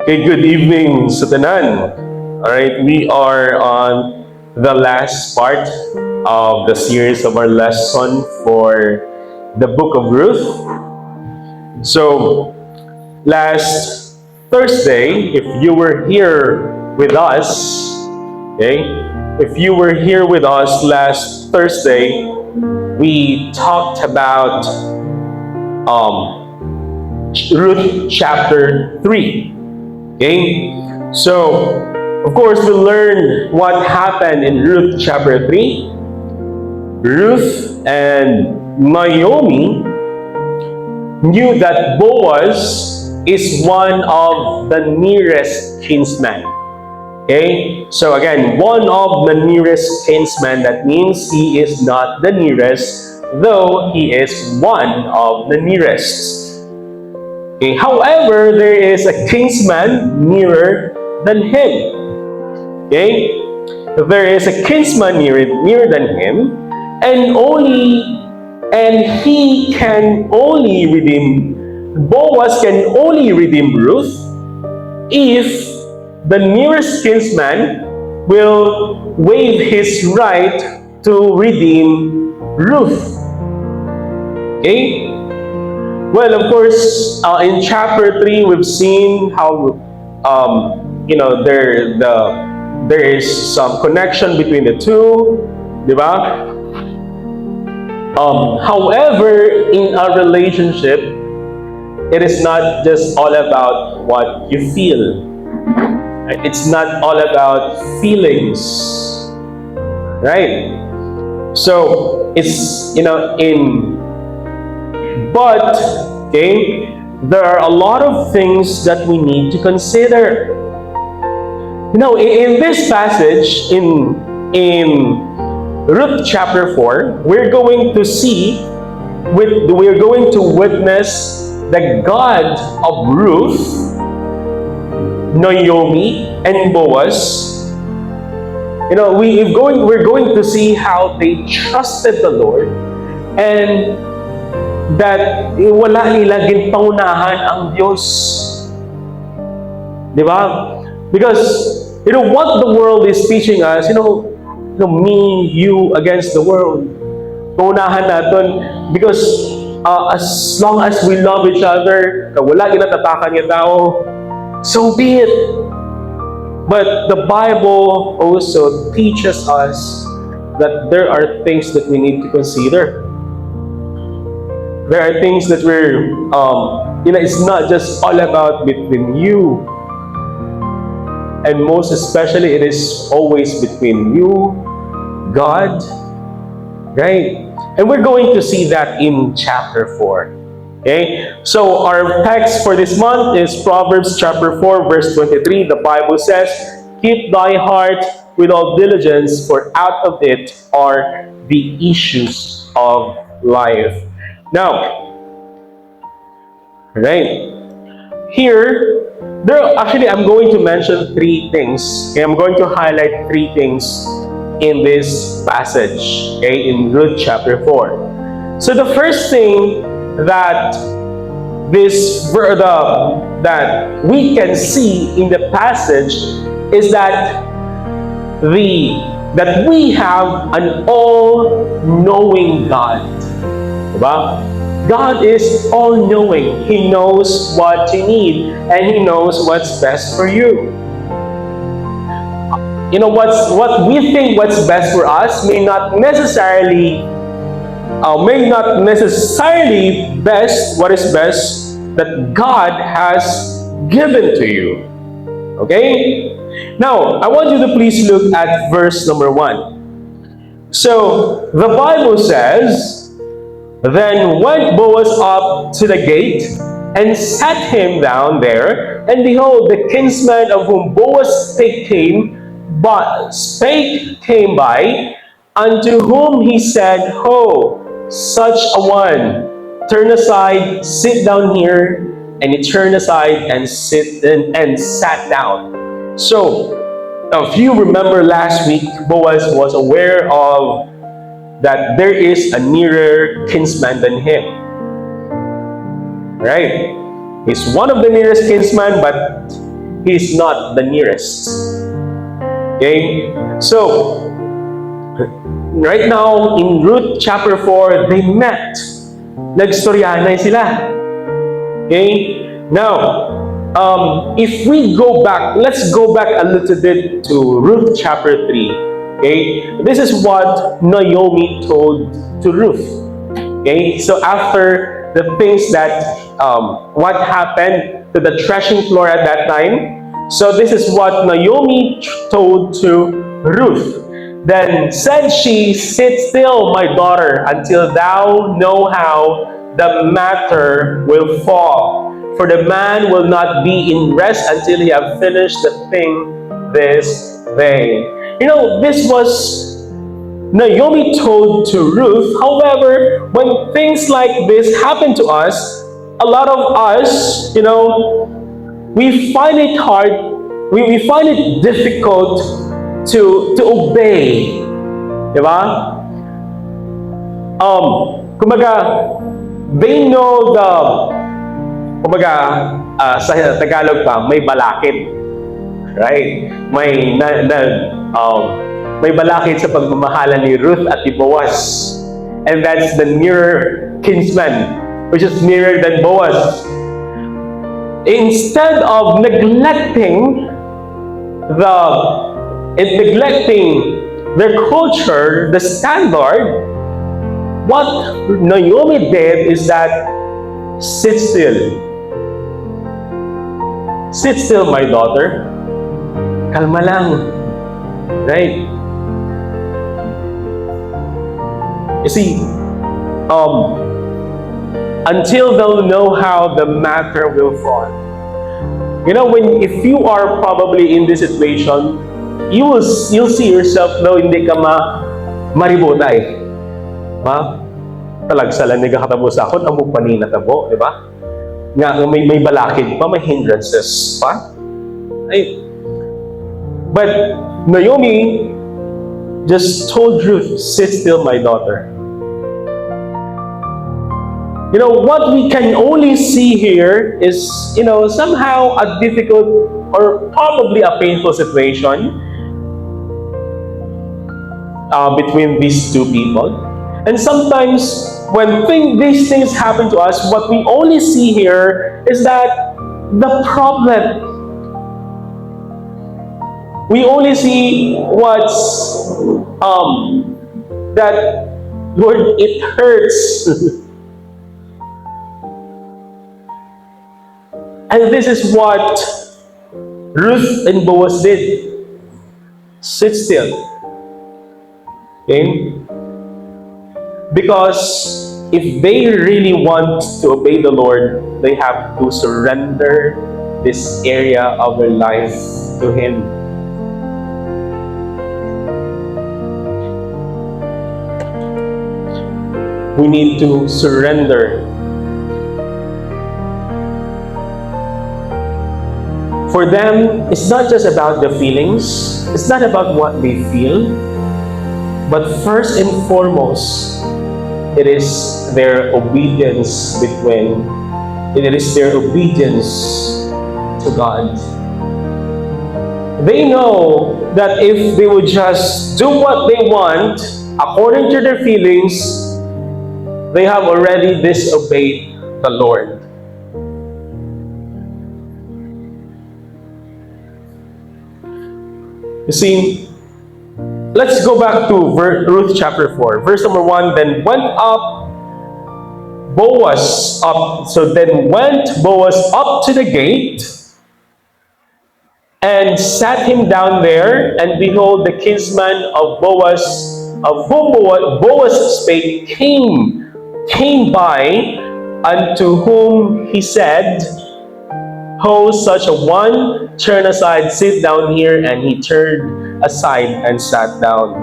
Okay, good evening sa tanan. Alright, we are on the last part of the series of our lesson for the book of Ruth. So, last Thursday, if you were here with us, okay, if you were here with us last Thursday, we talked about Ruth chapter 3. Okay? So, of course, we learned what happened in Ruth chapter 3. Ruth and Naomi knew that Boaz is one of the nearest kinsmen. Okay? So again, one of the nearest kinsmen, that means he is not the nearest, though he is one of the nearest. Okay. However, there is a kinsman nearer than him. Okay? There is a kinsman nearer than him, and he can only redeem, Boaz can only redeem Ruth if the nearest kinsman will waive his right to redeem Ruth. Okay? Well, of course, in chapter 3, we've seen how, there is some connection between the two, di ba? However, in a relationship, it is not just all about what you feel. Right? It's not all about feelings, right? So, it's, but, okay, there are a lot of things that we need to consider. In this passage, in Ruth chapter 4, we're going to witness the God of Ruth, Naomi, and Boaz. We're going to see how they trusted the Lord, and that wala nila ginpaunahan ang Diyos. Di ba? Because, what the world is teaching us, me, you against the world. Paunahan natin because as long as we love each other, wala ginatatakan niya tao, so be it. But the Bible also teaches us that there are things that we need to consider. There are things that it's not just all about between you. And most especially, it is always between you, God, right? And we're going to see that in chapter 4. Okay? So our text for this month is Proverbs chapter 4, verse 23. The Bible says, "Keep thy heart with all diligence, for out of it are the issues of life." Now, right here, I'm going to mention three things. Okay, I'm going to highlight three things in this passage. Okay, in Ruth chapter 4. So the first thing that that we can see in the passage is that we have an all-knowing God. Diba? God is all-knowing. He knows what you need, and He knows what's best for you. What we think what's best for us may not necessarily best what is best that God has given to you. Okay? Now, I want you to please look at verse number 1. So, the Bible says, "Then went Boaz up to the gate, and sat him down there. And behold, the kinsman of whom Boaz came by, unto whom he said, Ho, such a one, turn aside, sit down here. And he turned aside and sat down." So, if you remember last week, Boaz was aware of that there is a nearer kinsman than him. Right? He's one of the nearest kinsmen, but he's not the nearest. Okay? So, right now, in Ruth chapter 4, they met. Nagstoryanay sila. Okay? Now, if we go back, let's go back a little bit to Ruth chapter 3. Okay? This is what Naomi told to Ruth. Okay? So after the things that, what happened to the threshing floor at that time, so this is what Naomi told to Ruth. Then said she, "Sit still, my daughter, until thou know how the matter will fall. For the man will not be in rest until he have finished the thing this day." You know, this was Naomi told to Ruth. However, when things like this happen to us, a lot of us, we find it hard, we find it difficult to obey. Diba? Kumbaga, they know sa Tagalog pa, may balakid. Right? May balakid sa pagmamahalan ni Ruth at ni Boaz. And that's the nearer kinsman, which is nearer than Boaz. Instead of neglecting their culture, the standard, what Naomi did is that, sit still. Sit still, my daughter. Kalma lang. Right? You see, until they'll know how the matter will fall. If you are probably in this situation, you'll see yourself, no, hindi ka maribotay. Talagsalan ni kakatabo sa akon, among panina tabo, di ba? Nga, may balakid pa, may hindrances pa. But Naomi just told Ruth, sit still, my daughter. What we can only see here is, somehow a difficult or probably a painful situation between these two people. And sometimes when these things happen to us, what we only see here is that the problem. We only see what's that, Lord, it hurts. And this is what Ruth and Boaz did. Sit still. Okay? Because if they really want to obey the Lord, they have to surrender this area of their life to Him. We need to surrender. For them, it's not just about the feelings. It's not about what they feel. But first and foremost, it is their obedience to God. They know that if they would just do what they want according to their feelings, they have already disobeyed the Lord. You see, let's go back to Ruth chapter 4. Verse number 1, then went Boaz up to the gate and sat him down there, and behold, the kinsman of Boaz, of whom Boaz spake, came by, unto whom he said, Ho, such a one, turn aside, sit down here. And he turned aside and sat down.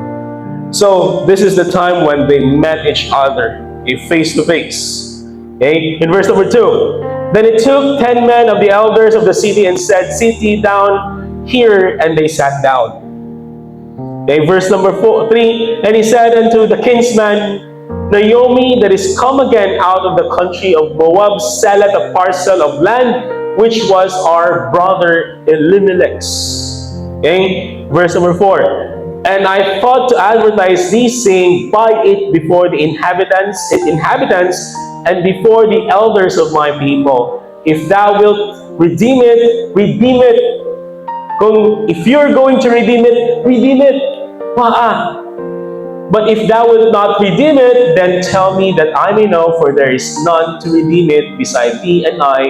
So this is the time when they met each other, face to face. Okay? In verse number 2, then it took 10 men of the elders of the city and said, sit ye down here. And they sat down. Okay? Verse number 3, and he said unto the kinsman, Naomi, that is come again out of the country of Moab, selleth a parcel of land which was our brother Elimelech's. Okay? Verse number 4. And I thought to advertise thee, saying, buy it before the inhabitants, and before the elders of my people. If thou wilt redeem it, redeem it. If you're going to redeem it, redeem it. But if thou wilt not redeem it, then tell me that I may know, for there is none to redeem it beside thee, and I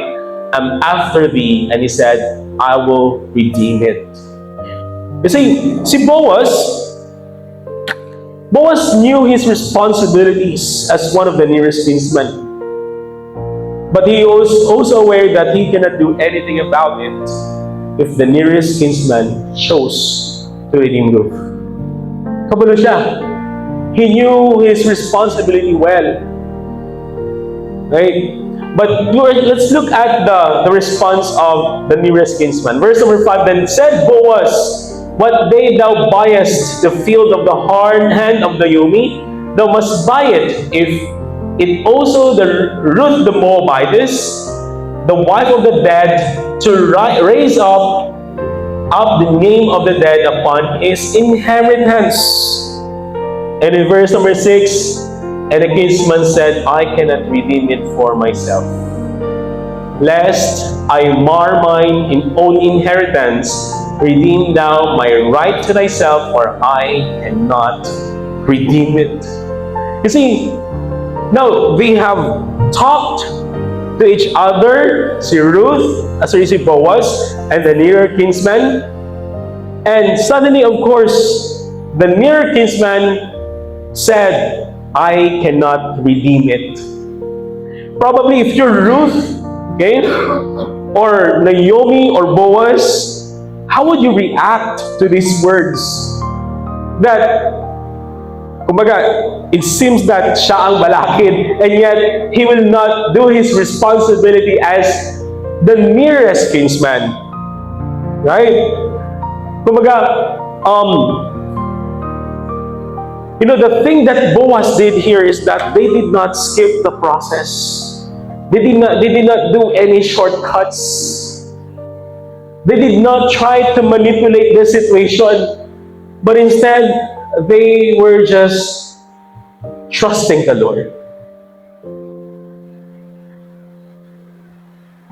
am after thee. And he said, I will redeem it. You see, Boaz knew his responsibilities as one of the nearest kinsmen. But he was also aware that he cannot do anything about it if the nearest kinsman chose to redeem Ruth. Kabalo siya. He knew his responsibility well. Right? But let's look at the response of the nearest kinsman. Verse number 5, then said Boaz, what day thou buyest the field of the hand of Naomi, thou must buy it. If it also the Ruth the Moabitess, the wife of the dead, to raise up the name of the dead upon his inheritance. And in verse number 6, and the kinsman said, I cannot redeem it for myself, lest I mar mine own inheritance. Redeem thou my right to thyself, for I cannot redeem it. You see, now we have talked to each other, si Boaz, and the nearer kinsman. And suddenly, of course, the nearer kinsman said, I cannot redeem it. Probably if you're Ruth, okay, or Naomi or Boaz, how would you react to these words? That, kumbaga, it seems that siya ang balakid, and yet he will not do his responsibility as the nearest kinsman. Right? Kumbaga, the thing that Boaz did here is that they did not skip the process. They did not do any shortcuts. They did not try to manipulate the situation, but instead, they were just trusting the Lord.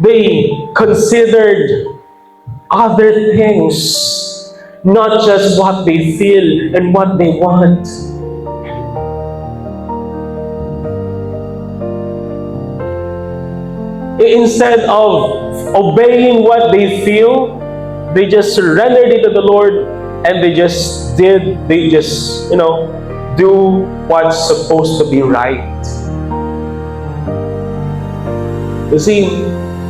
They considered other things, not just what they feel and what they want. Instead of obeying what they feel, they just surrendered it to the Lord, and they just do what's supposed to be right. You see,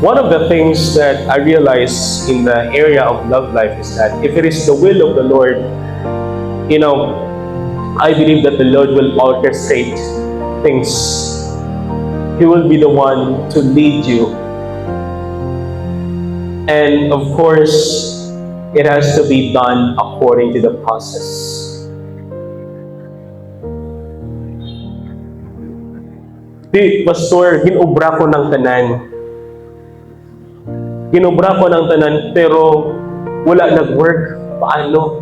one of the things that I realize in the area of love life is that if it is the will of the Lord, I believe that the Lord will orchestrate things. He will be the one to lead you. And of course, it has to be done according to the process. Pastor, ginobra ko ng tanan. Ginobra ko ng tanan, pero wala nag-work. Paano?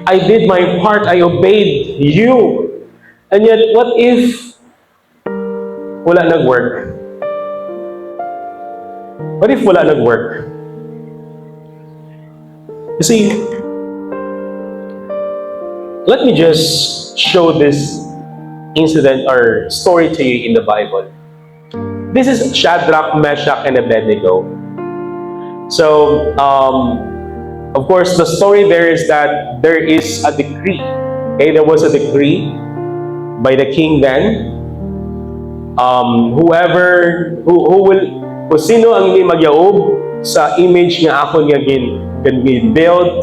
I did my part, I obeyed you. And yet, what if wala nag-work? What if wala nag-work? You see, let me just show this incident or story to you in the Bible. This is Shadrach, Meshach, and Berdejo. So, of course, the story there is that there is a decree. Okay, there was a decree by the king then. Kung sino ang hindi magyaob sa image nga ako niya can be built,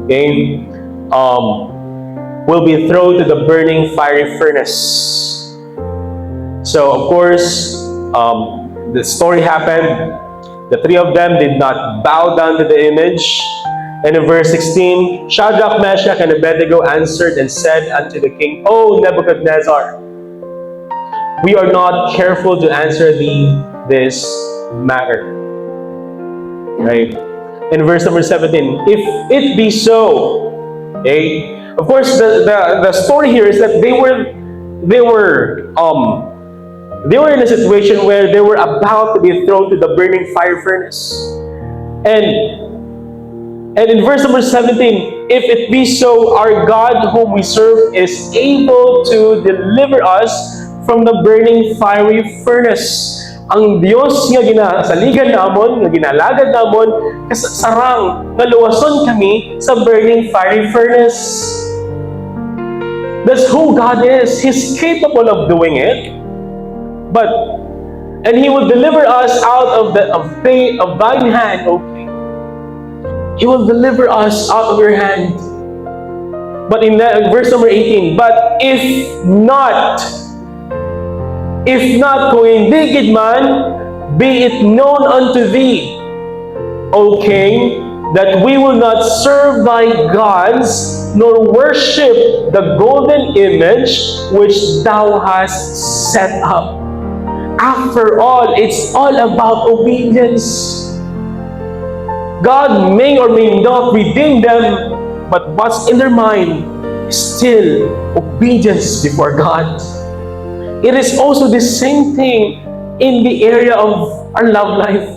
okay, will be thrown to the burning fiery furnace. So, of course, the story happened. The three of them did not bow down to the image. And in verse 16, Shadrach, Meshach, and Abednego answered and said unto the king, O Nebuchadnezzar, we are not careful to answer thee this matter. Right? In verse number 17, if it be so, okay? Of course, the story here is that they were in a situation where they were about to be thrown to the burning fire furnace. And in verse number 17, if it be so, our God whom we serve is able to deliver us from the burning fiery furnace. Ang Diyos nga ginasaligan namon, nga ginalagad namon, kasarang nga luwason kami sa burning fiery furnace. That's who God is. He's capable of doing it. And He will deliver us out of thine hand, O King. He will deliver us out of your hand. But in verse number 18, but if not, kung hindi gid man, be it known unto thee, O King, that we will not serve thy gods, nor worship the golden image which thou hast set up. After all, it's all about obedience. God may or may not redeem them, but what's in their mind is still obedience before God. It is also the same thing in the area of our love life.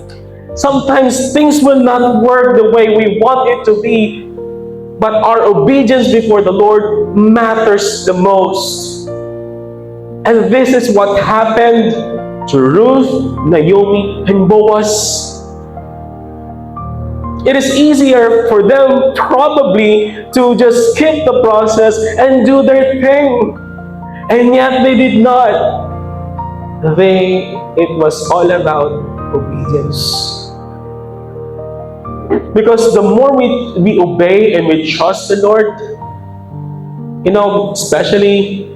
Sometimes things will not work the way we want it to be, but our obedience before the Lord matters the most. And this is what happened to Ruth, Naomi, and Boaz. It is easier for them probably to just skip the process and do their thing. And yet they did not. It was all about obedience. Because the more we obey and we trust the Lord, especially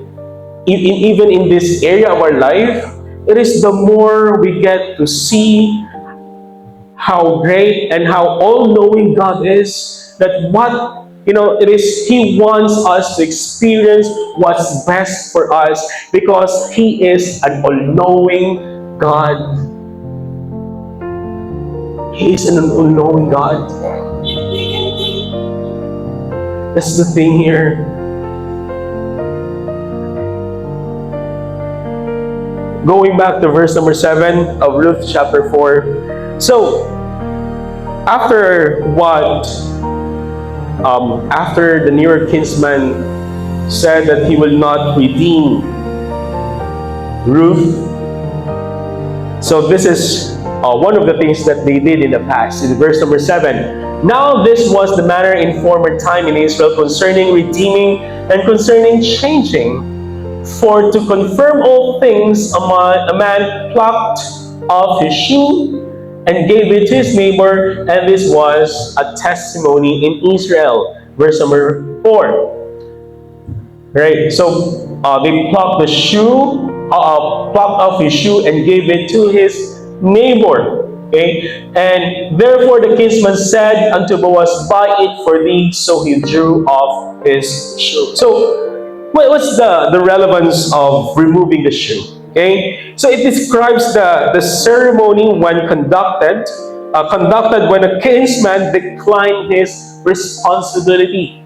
even in this area of our life, it is the more we get to see how great and how all-knowing God is, that it is He wants us to experience what's best for us, because He is an all-knowing God. He is an all-knowing God. That's the thing here. Going back to verse number 7 of Ruth chapter 4. So, after the near kinsman said that he will not redeem Ruth, so this is one of the things that they did in the past. In verse number 7, now this was the manner in former time in Israel concerning redeeming and concerning changing. For to confirm all things, a man plucked off his shoe and gave it to his neighbor, and this was a testimony in Israel. Verse number 4. Right, so they plucked off his shoe and gave it to his neighbor. Okay, and therefore the kinsman said unto Boaz, buy it for thee. So he drew off his shoe. So, what's the relevance of removing the shoe? Okay, so it describes the ceremony when conducted when a kinsman declined his responsibility.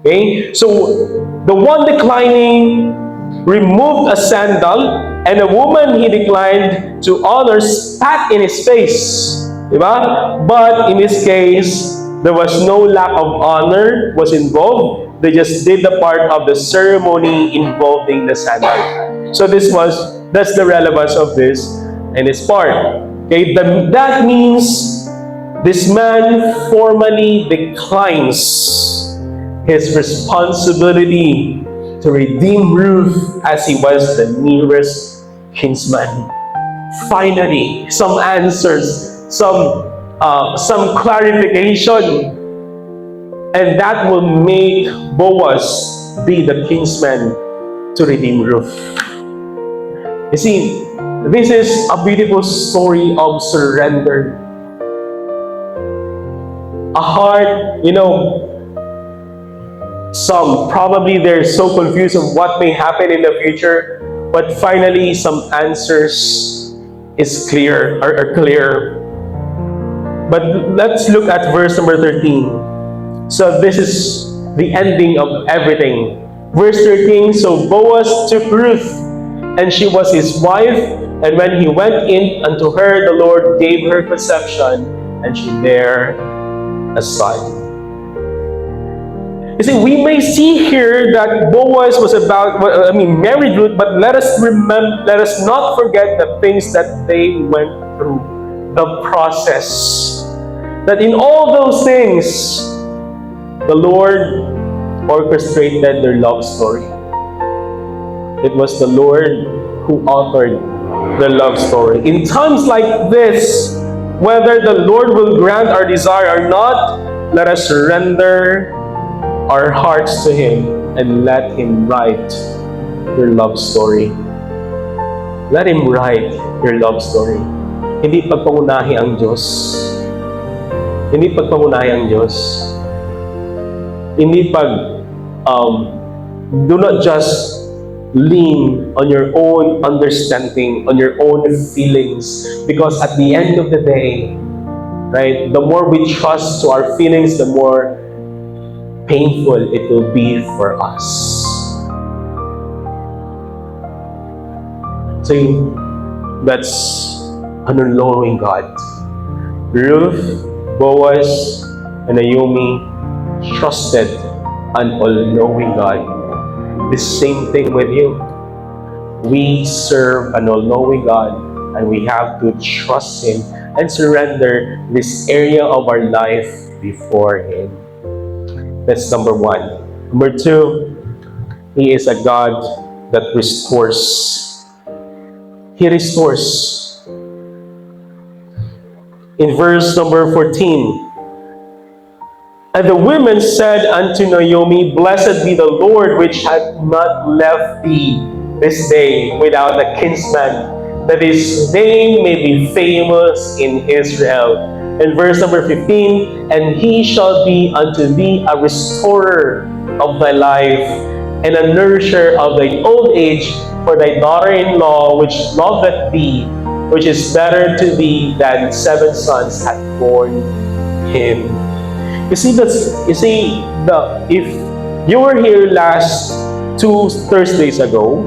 Okay, so the one declining removed a sandal, and a woman he declined to honor spat in his face. Diba? But in this case, there was no lack of honor was involved. They just did the part of the ceremony involving the sandal. So that's the relevance of this and this part. Okay, that means this man formally declines his responsibility to redeem Ruth, as he was the nearest kinsman. Finally, some answers, some clarification, and that will make Boaz be the kinsman to redeem Ruth. You see, this is a beautiful story of surrender. A heart, some probably they're so confused of what may happen in the future, but finally some answers is clear or clear. But let's look at verse number 13. So this is the ending of everything. Verse 13, so Boaz took Ruth, and she was his wife, and when he went in unto her, the Lord gave her conception, and she bare a son. You see, we may see here that Boaz was married Ruth, but let us not forget the things that they went through, the process. That in all those things, the Lord orchestrated their love story. It was the Lord who authored the love story. In times like this, whether the Lord will grant our desire or not, let us surrender our hearts to Him and let Him write your love story. Let Him write your love story. Hindi pagpangunahi ang Diyos. Hindi pagpangunahi ang Diyos. Hindi do not just lean on your own understanding, on your own feelings. Because at the end of the day, right, the more we trust to our feelings, the more painful it will be for us. So that's an all-knowing God. Ruth, Boaz, and Naomi trusted an all-knowing God. The same thing with you. We serve an all-knowing God, and we have to trust Him and surrender this area of our life before Him. That's number one. Number two, He is a God that restores. He restores. In verse number 14, and the women said unto Naomi, Blessed be the Lord, which hath not left thee this day without a kinsman, that his name may be famous in Israel. And verse number 15, and he shall be unto thee a restorer of thy life, and a nourisher of thy old age, for thy daughter-in-law which loveth thee, which is better to thee than 7 sons hath borne him. If you were here last 2 Thursdays ago,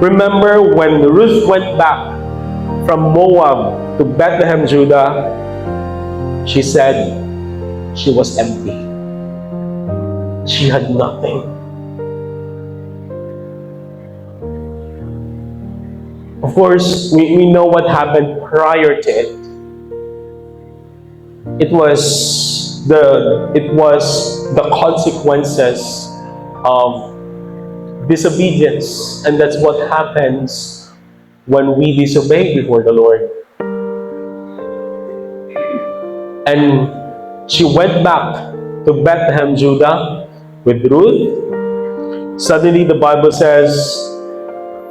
remember when Ruth went back from Moab to Bethlehem, Judah, she said she was empty. She had nothing. Of course, we know what happened prior to it. It was the consequences of disobedience, and that's what happens when we disobey before the Lord. And she went back to Bethlehem, Judah, with Ruth. Suddenly, the Bible says,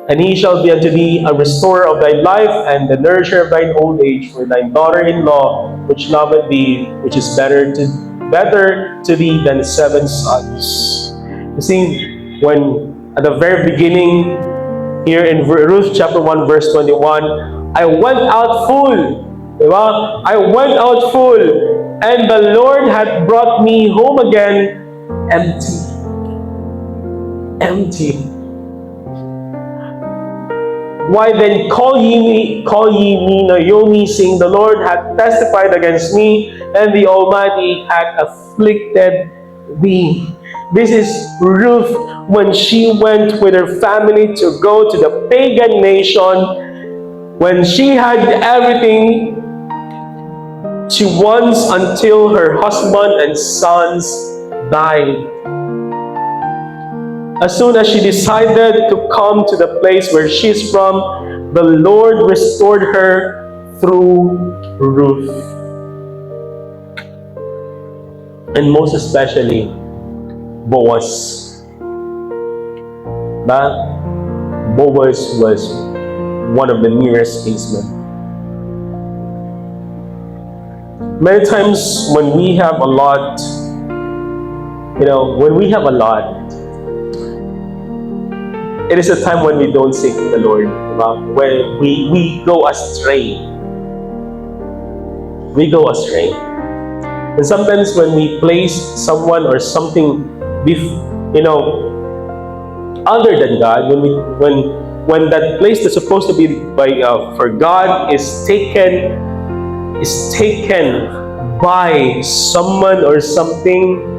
and he shall be unto thee a restorer of thy life, and the nourisher of thine old age, for thy daughter-in-law, which loveth thee, which is better to thee than 7 sons. You see, when at the very beginning, here in Ruth chapter 1, verse 21, I went out full. Diba? I went out full, and the Lord had brought me home again empty. Empty. Why then call ye me Naomi, saying, the Lord hath testified against me, and the Almighty hath afflicted thee. This is Ruth when she went with her family to go to the pagan nation, when she had everything she wants until her husband and sons died. As soon as she decided to come to the place where she's from, the Lord restored her through Ruth. And most especially, Boaz. Boaz was one of the nearest kinsmen. Many times when we have a lot, It is a time when we don't seek the Lord. When we go astray. We go astray. And sometimes when we place someone or something, other than God, when that place that's supposed to be for God is taken by someone or something,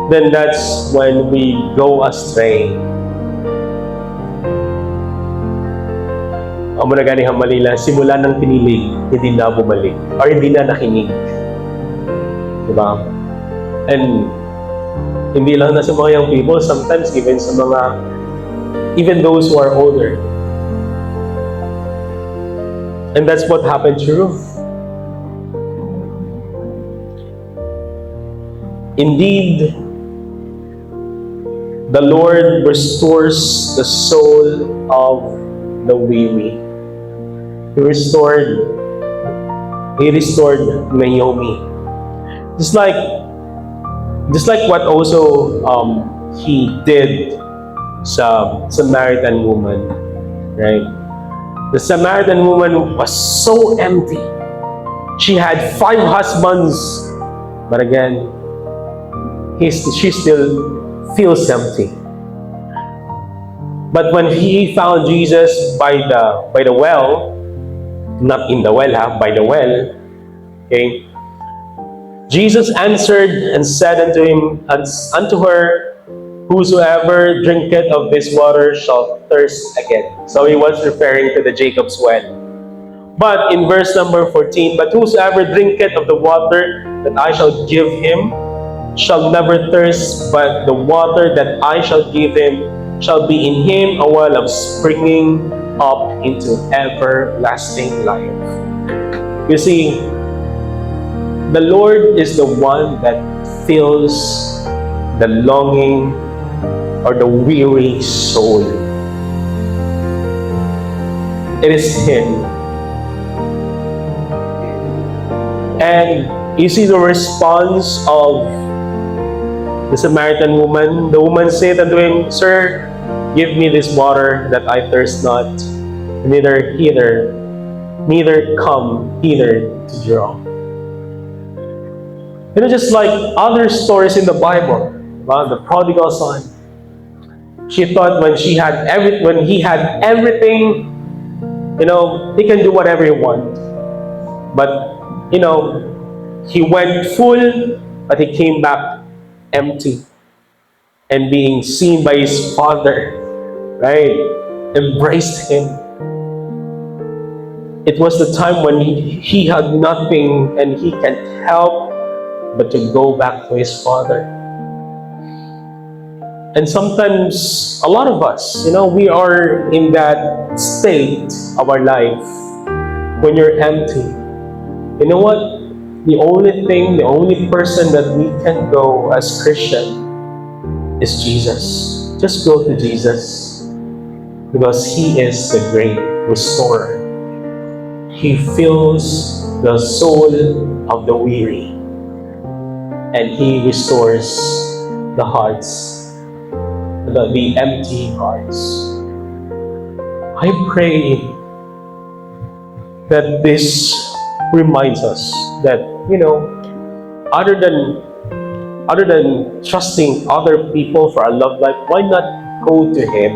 then that's when we go astray. Ang muna gani Malila, simula ng pinilig, hindi na bumalik or hindi na nakinig. Diba? And hindi lang na sa mga young people, sometimes even those who are older. And that's what happened to Ruth. Indeed, the Lord restores the soul of the weary. He restored Naomi. Just like what also he did sa Samaritan woman, right? The Samaritan woman was so empty. She had 5 husbands, but again, she still feels empty. But when he found Jesus by the well, not in the well, by the well, okay, Jesus answered and said unto her, whosoever drinketh of this water shall thirst again. So he was referring to the Jacob's well. But in verse number 14, but whosoever drinketh of the water that I shall give him shall never thirst, but the water that I shall give him shall be in him a well of springing up into everlasting life. You see, the Lord is the one that fills the longing or the weary soul. It is Him. And you see the response of the Samaritan woman. The woman said unto him, Sir, give me this water that I thirst not, neither come hither to draw. Just like other stories in the Bible, the prodigal son. She thought when he had everything, he can do whatever he wants. But he went full, but he came back empty, and being seen by his father, right, embraced him. It was the time when he had nothing and he can't help but to go back to his father. And sometimes, a lot of us, we are in that state of our life when you're empty. You know what? The only person that we can go as Christian is Jesus. Just go to Jesus, because He is the great restorer. He fills the soul of the weary, and He restores the hearts, the empty hearts. I pray that this reminds us that, other than trusting other people for our love life, why not go to Him?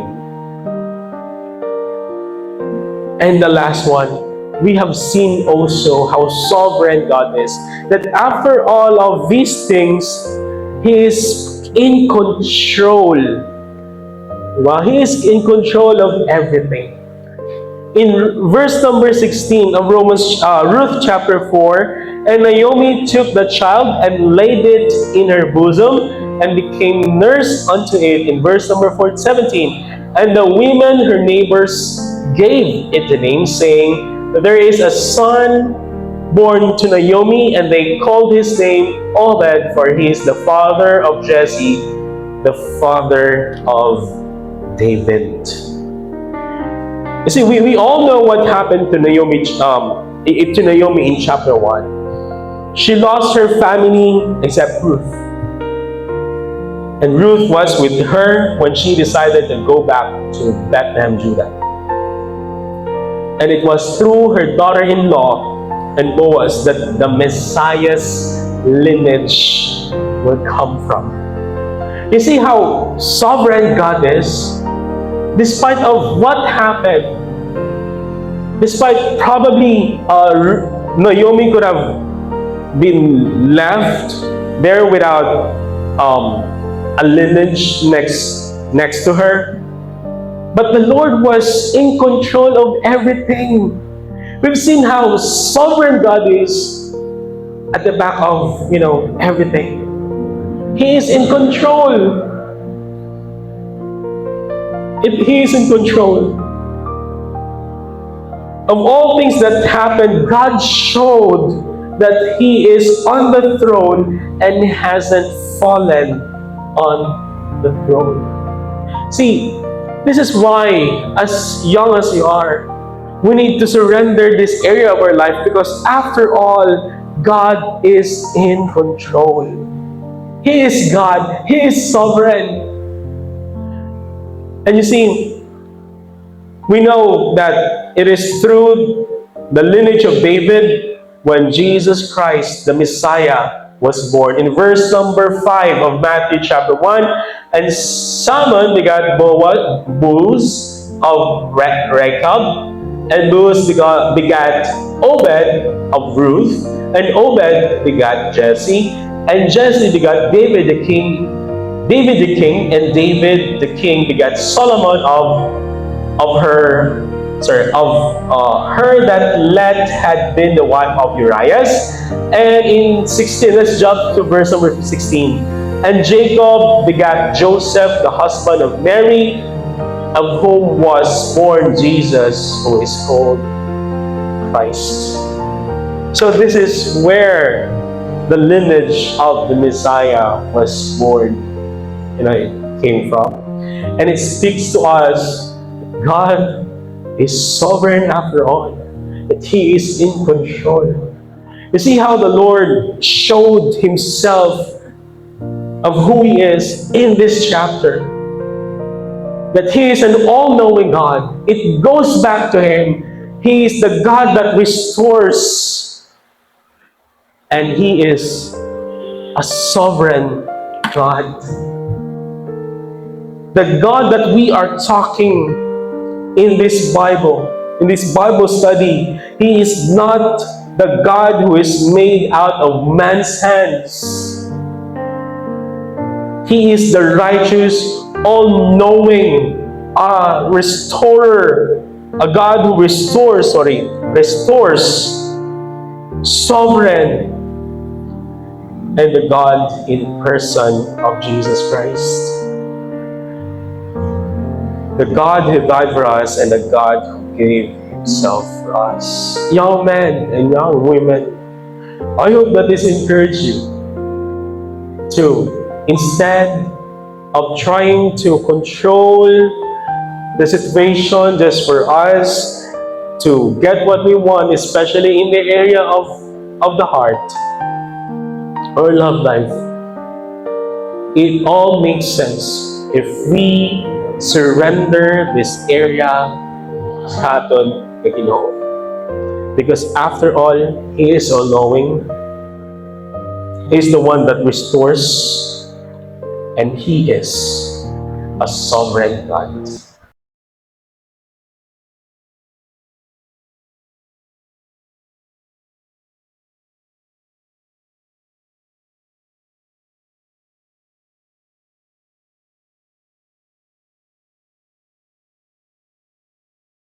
And the last one, we have seen also how sovereign God is, that after all of these things, He is in control. Well, He is in control of everything. In verse number 16 of Ruth chapter 4, and Naomi took the child and laid it in her bosom and became nurse unto it. In verse number 17, and the women, her neighbors, gave it a name, saying, there is a son born to Naomi, and they called his name Obed, for he is the father of Jesse, the father of David. You see, we all know what happened to Naomi in chapter 1. She lost her family except Ruth. And Ruth was with her when she decided to go back to Bethlehem, Judah. And it was through her daughter-in-law and Boaz that the Messiah's lineage will come from. You see how sovereign God is? Despite of what happened, despite probably Naomi could have been left there without a lineage next to her, but the Lord was in control of everything. We've seen how sovereign God is at the back of everything. He is in control. He is in control of all things that happened. God showed that He is on the throne and hasn't fallen on the throne. See, this is why, as young as you are, we need to surrender this area of our life, because after all, God is in control. He is God. He is sovereign. And you see, we know that it is through the lineage of David when Jesus Christ, the Messiah, was born. In verse number 5 of Matthew chapter 1, and Salmon begat Boaz of Rechab, and Boaz begat Obed of Ruth, and Obed begat Jesse, and Jesse begat David the king, and David the king begat Solomon of her that had been the wife of Urias. And in 16, let's jump to verse number 16. And Jacob begat Joseph, the husband of Mary, of whom was born Jesus, who is called Christ. So this is where the lineage of the Messiah was born. It came from. And it speaks to us, God is sovereign after all, that He is in control. You see how the Lord showed Himself of who He is in this chapter. That He is an all-knowing God. It goes back to Him. He is the God that restores. And He is a sovereign God. The God that we are talking in this Bible study, He is not the God who is made out of man's hands. He is the righteous, all-knowing restorer, a God who restores, sovereign, and the God in person of Jesus Christ. The God who died for us and the God who gave Himself for us. Young men and young women, I hope that this encourages you to, instead of trying to control the situation just for us to get what we want, especially in the area of the heart or love life, it all makes sense if we surrender this area sa aton kay Ginoo. Because after all, He is all-knowing. He is the one that restores, and He is a sovereign God.